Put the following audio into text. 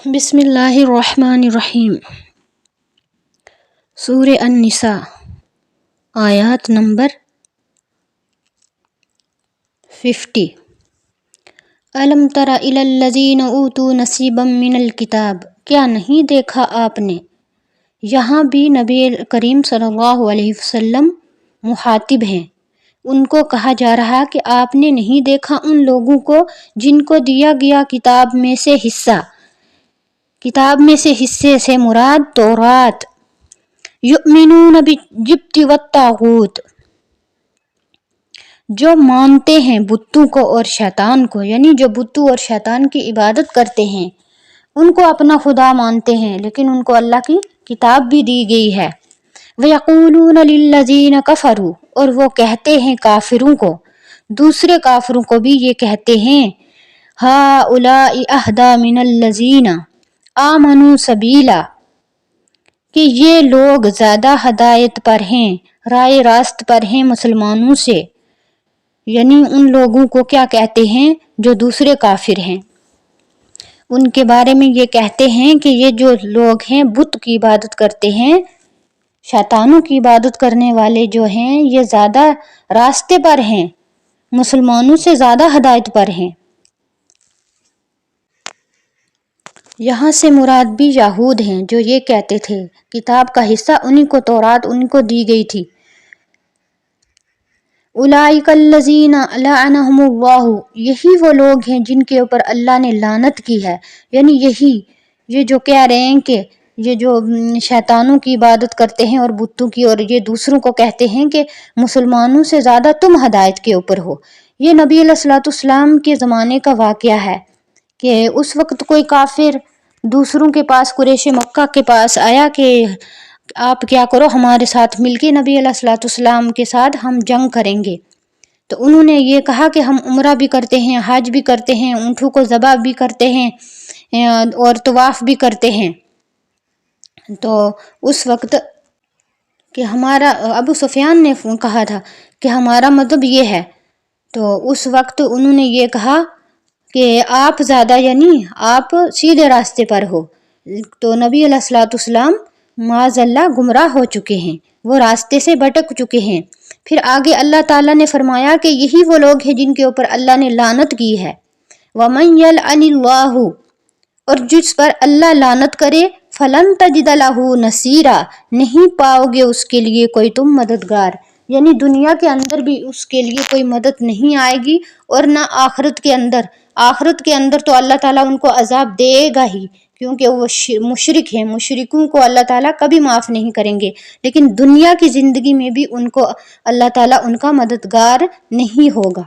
بسم اللہ الرحمن الرحیم۔ سورہ النساء آیات نمبر 50۔ الم تر الی الذین اوتوا نصیبا من الکتاب، کیا نہیں دیکھا آپ نے؟ یہاں بھی نبی کریم صلی اللہ علیہ وسلم مخاطب ہیں، ان کو کہا جا رہا کہ آپ نے نہیں دیکھا ان لوگوں کو جن کو دیا گیا کتاب میں سے حصہ۔ کتاب میں سے حصے سے مراد تورات، یؤمنون بالجبت والطاغوت، جو مانتے ہیں بتوں کو اور شیطان کو، یعنی جو بتوں اور شیطان کی عبادت کرتے ہیں ان کو اپنا خدا مانتے ہیں، لیکن ان کو اللہ کی کتاب بھی دی گئی ہے۔ وَيَقُولُونَ لِلَّذِينَ كَفَرُوا، اور وہ کہتے ہیں کافروں کو، دوسرے کافروں کو بھی یہ کہتے ہیں، هَؤُلَاءِ أَهْدَىٰ مِنَ الَّذِينَ آمَنُوا سَبِيلًا، کہ یہ لوگ زیادہ ہدایت پر ہیں، رائے راست پر ہیں مسلمانوں سے۔ یعنی ان لوگوں کو کیا کہتے ہیں جو دوسرے کافر ہیں، ان کے بارے میں یہ کہتے ہیں کہ یہ جو لوگ ہیں بت کی عبادت کرتے ہیں، شیطانوں کی عبادت کرنے والے جو ہیں یہ زیادہ راستے پر ہیں، مسلمانوں سے زیادہ ہدایت پر ہیں۔ یہاں سے مراد بھی یہود ہیں جو یہ کہتے تھے کتاب کا حصہ انہی کو تورات انہی کو دی گئی تھی۔ اولئک الذین لعنہم اللہ، یہی وہ لوگ ہیں جن کے اوپر اللہ نے لعنت کی ہے، یعنی یہ جو کہہ رہے ہیں کہ یہ جو شیطانوں کی عبادت کرتے ہیں اور بتوں کی، اور یہ دوسروں کو کہتے ہیں کہ مسلمانوں سے زیادہ تم ہدایت کے اوپر ہو۔ یہ نبی علیہ الصلوۃ والسلام کے زمانے کا واقعہ ہے کہ اس وقت کوئی کافر دوسروں کے پاس، قریش مکہ کے پاس آیا کہ آپ کیا کرو ہمارے ساتھ مل کے نبی علیہ الصلوۃ والسلام کے ساتھ ہم جنگ کریں گے۔ تو انہوں نے یہ کہا کہ ہم عمرہ بھی کرتے ہیں، حج بھی کرتے ہیں، اونٹوں کو ذبح بھی کرتے ہیں اور طواف بھی کرتے ہیں۔ تو اس وقت کہ ہمارا ابو سفیان نے کہا تھا کہ ہمارا مطلب یہ ہے، تو اس وقت انہوں نے یہ کہا کہ آپ زیادہ، یعنی آپ سیدھے راستے پر ہو۔ تو نبی علیہ الصلوۃ والسلام معاذ اللہ گمراہ ہو چکے ہیں، وہ راستے سے بھٹک چکے ہیں۔ پھر آگے اللہ تعالیٰ نے فرمایا کہ یہی وہ لوگ ہیں جن کے اوپر اللہ نے لعنت کی ہے۔ وَمَن يَلْعَنِ اللَّهُ، اور جس پر اللہ لعنت کرے، فَلَن تَجِدَ لَهُ نَصِيرًا، نہیں پاؤ گے اس کے لیے کوئی تم مددگار، یعنی دنیا کے اندر بھی اس کے لیے کوئی مدد نہیں آئے گی، اور نہ آخرت کے اندر۔ آخرت کے اندر تو اللہ تعالیٰ ان کو عذاب دے گا ہی، کیونکہ وہ مشرک ہیں، مشرکوں کو اللہ تعالیٰ کبھی معاف نہیں کریں گے، لیکن دنیا کی زندگی میں بھی ان کو اللہ تعالیٰ ان کا مددگار نہیں ہوگا۔